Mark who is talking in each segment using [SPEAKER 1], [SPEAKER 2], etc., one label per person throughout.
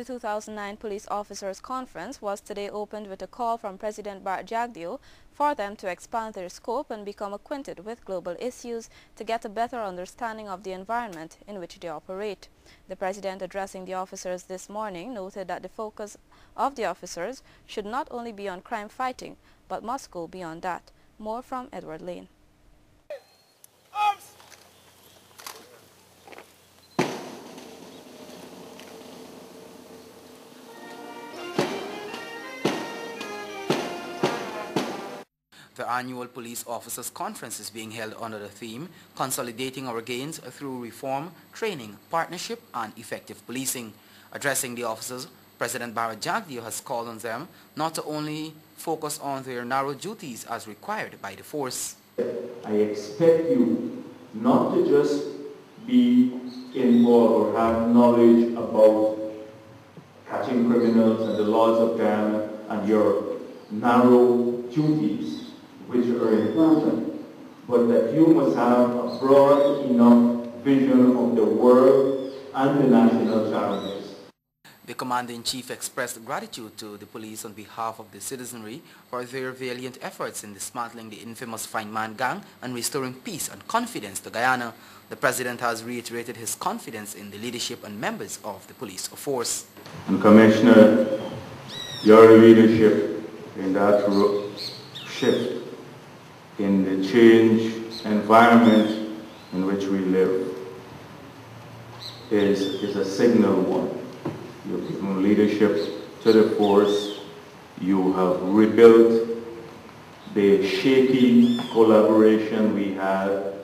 [SPEAKER 1] The 2009 Police Officers Conference was today opened with a call from President Bart Jagdeo for them to expand their scope and become acquainted with global issues to get a better understanding of the environment in which they operate. The President, addressing the officers this morning, noted that the focus of the officers should not only be on crime fighting, but must go beyond that. More from Edward Lane.
[SPEAKER 2] The annual Police Officers Conference is being held under the theme, Consolidating Our Gains Through Reform, Training, Partnership and Effective Policing. Addressing the officers, President Bart Jagdeo has called on them not to only focus on their narrow duties as required by the force.
[SPEAKER 3] I expect you not to just be involved or have knowledge about catching criminals and the laws of Ghana and your narrow duties, which are important, but that you must have a broad enough vision of the world and the national challenges.
[SPEAKER 2] The Commander-in-Chief expressed gratitude to the police on behalf of the citizenry for their valiant efforts in dismantling the infamous Fine Man Gang and restoring peace and confidence to Guyana. The President has reiterated his confidence in the leadership and members of the police force.
[SPEAKER 3] And Commissioner, your leadership in that shift in the change environment in which we live is a signal one. You've given leadership to the force. You have rebuilt the shaky collaboration we had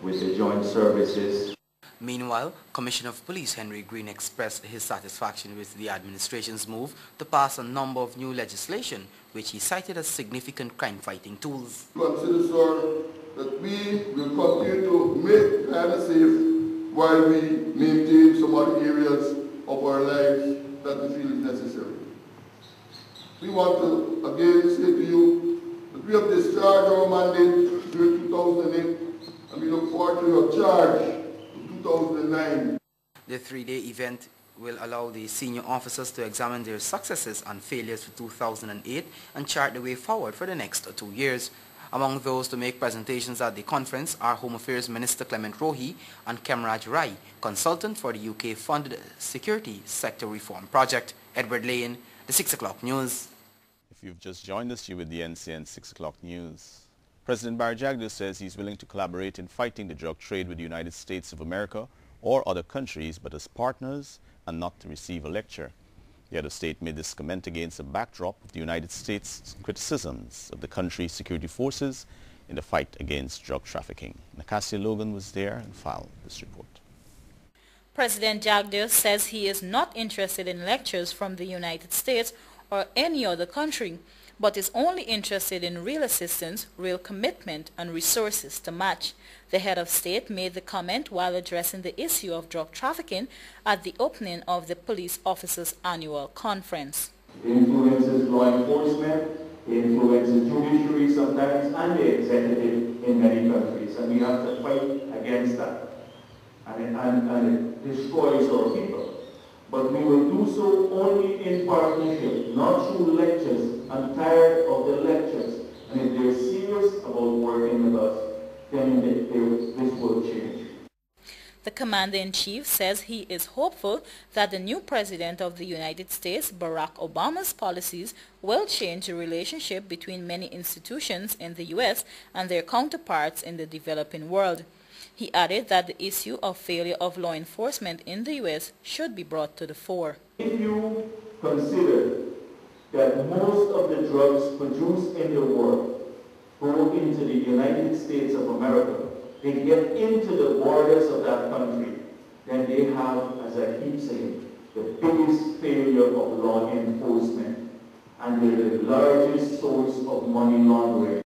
[SPEAKER 3] with the joint services.
[SPEAKER 2] Meanwhile, Commissioner of Police Henry Green expressed his satisfaction with the administration's move to pass a number of new legislation, which he cited as significant crime-fighting tools.
[SPEAKER 4] Consider, sir, that we will continue to make Guyana safe while we maintain some other areas of our lives that we feel is necessary. We want to again say to you that we have discharged our mandate during 2008 and we look forward to your charge in 2009.
[SPEAKER 2] The three-day event will allow the senior officers to examine their successes and failures for 2008 and chart the way forward for the next 2 years. Among those to make presentations at the conference are Home Affairs Minister Clement Rohi and Kemraj Rai, consultant for the UK-funded Security Sector Reform Project. Edward Lane, the 6 o'clock news.
[SPEAKER 5] If you've just joined us, you're with the NCN 6 o'clock news. President Bart Jagdeo says he's willing to collaborate in fighting the drug trade with the United States of America or other countries, but as partners and not to receive a lecture. The head of state made this comment against the backdrop of the United States' criticisms of the country's security forces in the fight against drug trafficking. Nacasia Logan was there and filed this report.
[SPEAKER 6] President Jagdeo says he is not interested in lectures from the United States or any other country, but is only interested in real assistance, real commitment, and resources to match. The head of state made the comment while addressing the issue of drug trafficking at the opening of the Police Officers Annual Conference.
[SPEAKER 3] It influences law enforcement, it influences judiciary sometimes, and the executive in many countries, and we have to fight against that. And it destroys our people. But we will do so only in partnership, not through lectures. I'm tired of the lectures. And if they're serious about working with us, then this will change.
[SPEAKER 6] The Commander-in-Chief says he is hopeful that the new President of the United States, Barack Obama's policies will change the relationship between many institutions in the U.S. and their counterparts in the developing world. He added that the issue of failure of law enforcement in the U.S. should be brought to the fore.
[SPEAKER 3] If you consider that most of the drugs produced in the world go into the United States of America, they get into the borders of that country, then they have, as I keep saying, the biggest failure of law enforcement, and they're the largest source of money laundering.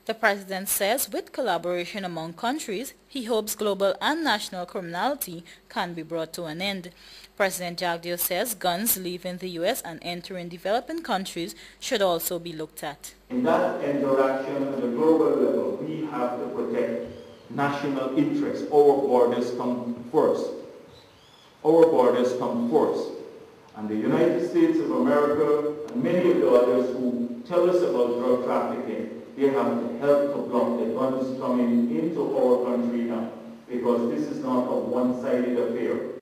[SPEAKER 6] The President says with collaboration among countries, he hopes global and national criminality can be brought to an end. President Jagdeo says guns leaving the U.S. and entering developing countries should also be looked at.
[SPEAKER 3] In that interaction at the global level, we have to protect national interests. Our borders come first. Our borders come first. And the United States of America and many of the others who tell us about drug trafficking, they have to help to block the guns coming into our country now, because this is not a one-sided affair.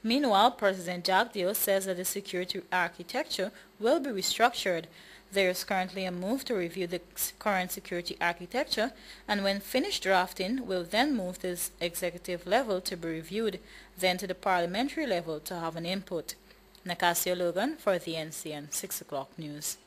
[SPEAKER 6] Meanwhile, President Jagdeo says that the security architecture will be restructured. There is currently a move to review the current security architecture, and when finished drafting, will then move to the executive level to be reviewed, then to the parliamentary level to have an input. Nakasio Logan for the NCN 6 o'clock news.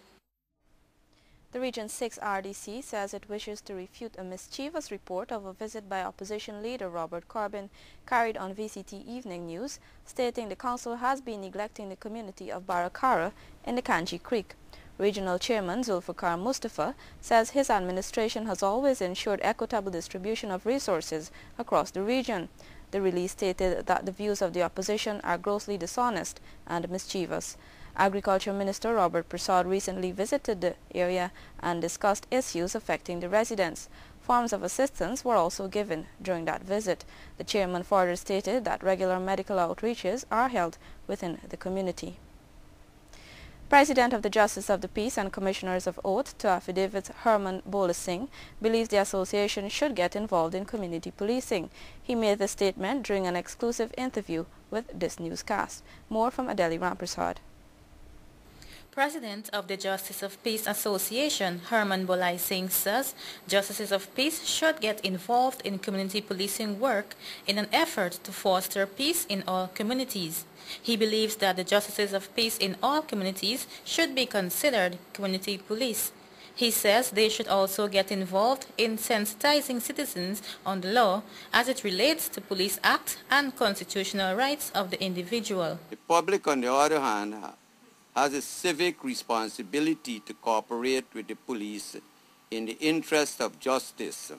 [SPEAKER 1] The Region 6 RDC says it wishes to refute a mischievous report of a visit by opposition leader Robert Corbyn carried on VCT Evening News, stating the council has been neglecting the community of Barakara in the Kanji Creek. Regional Chairman Zulfikar Mustafa says his administration has always ensured equitable distribution of resources across the region. The release stated that the views of the opposition are grossly dishonest and mischievous. Agriculture Minister Robert Prasad recently visited the area and discussed issues affecting the residents. Forms of assistance were also given during that visit. The chairman further stated that regular medical outreaches are held within the community. President of the Justice of the Peace and Commissioners of Oath to Affidavits Herman Bola Singh believes the association should get involved in community policing. He made the statement during an exclusive interview with this newscast. More from Adeli Ramprasad.
[SPEAKER 6] President of the Justice of Peace Association, Herman Bolai Singh, says Justices of Peace should get involved in community policing work in an effort to foster peace in all communities. He believes that the Justices of Peace in all communities should be considered community police. He says they should also get involved in sensitizing citizens on the law as it relates to Police Act and constitutional rights of the individual.
[SPEAKER 7] The public, on the other hand, has a civic responsibility to cooperate with the police in the interest of justice,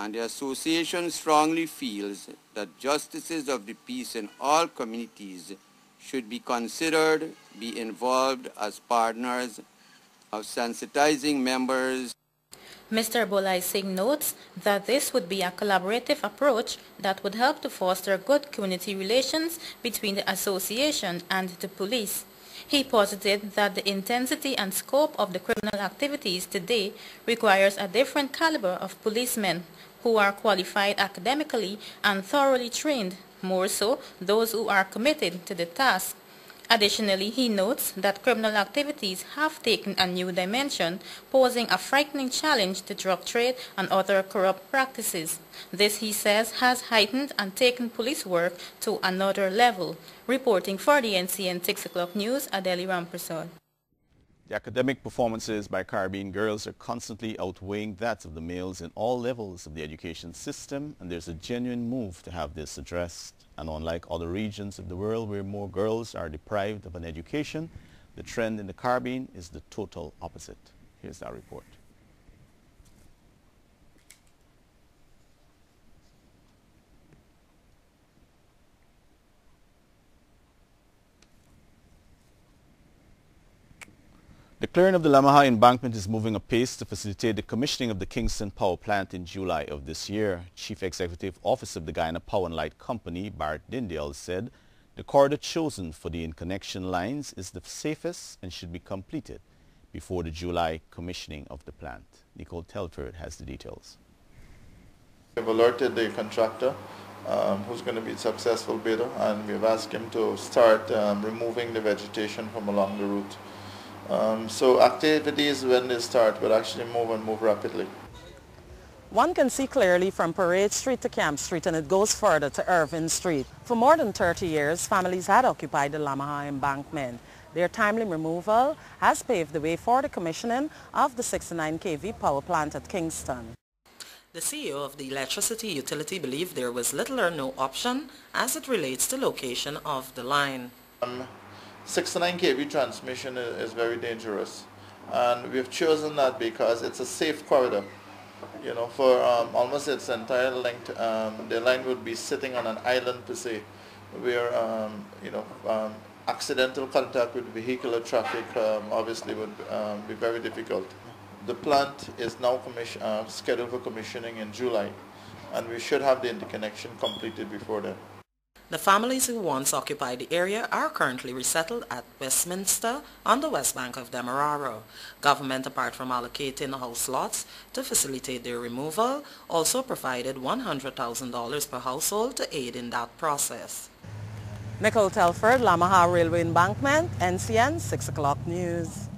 [SPEAKER 7] and the association strongly feels that justices of the peace in all communities should be considered, be involved as partners of sensitizing members.
[SPEAKER 6] Mr. Bolai Singh notes that this would be a collaborative approach that would help to foster good community relations between the association and the police. He posited that the intensity and scope of the criminal activities today requires a different caliber of policemen who are qualified academically and thoroughly trained, more so those who are committed to the task. Additionally, he notes that criminal activities have taken a new dimension, posing a frightening challenge to drug trade and other corrupt practices. This, he says, has heightened and taken police work to another level. Reporting for the NCN 6 o'clock news, Adeli Ramprasad.
[SPEAKER 5] The academic performances by Caribbean girls are constantly outweighing that of the males in all levels of the education system, and there's a genuine move to have this addressed. And unlike other regions of the world where more girls are deprived of an education, the trend in the Caribbean is the total opposite. Here's our report. The clearing of the Lamaha embankment is moving apace to facilitate the commissioning of the Kingston Power Plant in July of this year. Chief Executive Officer of the Guyana Power and Light Company, Bart Dindale, said the corridor chosen for the interconnection lines is the safest and should be completed before the July commissioning of the plant. Nicole Telford has the details.
[SPEAKER 8] We've alerted the contractor who's going to be a successful bidder, and we've asked him to start removing the vegetation from along the route. So activities when they start will actually move rapidly.
[SPEAKER 9] One can see clearly from Parade Street to Camp Street, and it goes further to Irving Street. For more than 30 years, families had occupied the Lamaha embankment. Their timely removal has paved the way for the commissioning of the 69 kV power plant at Kingston.
[SPEAKER 10] The CEO of the electricity utility believed there was little or no option as it relates to location of the line.
[SPEAKER 8] 69 kV transmission is very dangerous, and we've chosen that because it's a safe corridor. You know, for almost its entire length, the line would be sitting on an island per se, where accidental contact with vehicular traffic obviously would be very difficult. The plant is now scheduled for commissioning in July, and we should have the interconnection completed before then.
[SPEAKER 10] The families who once occupied the area are currently resettled at Westminster on the west bank of Demerara. Government, apart from allocating house lots to facilitate their removal, also provided $100,000 per household to aid in that process.
[SPEAKER 9] Nicole Telford, Lamaha Railway Embankment, NCN 6 o'clock news.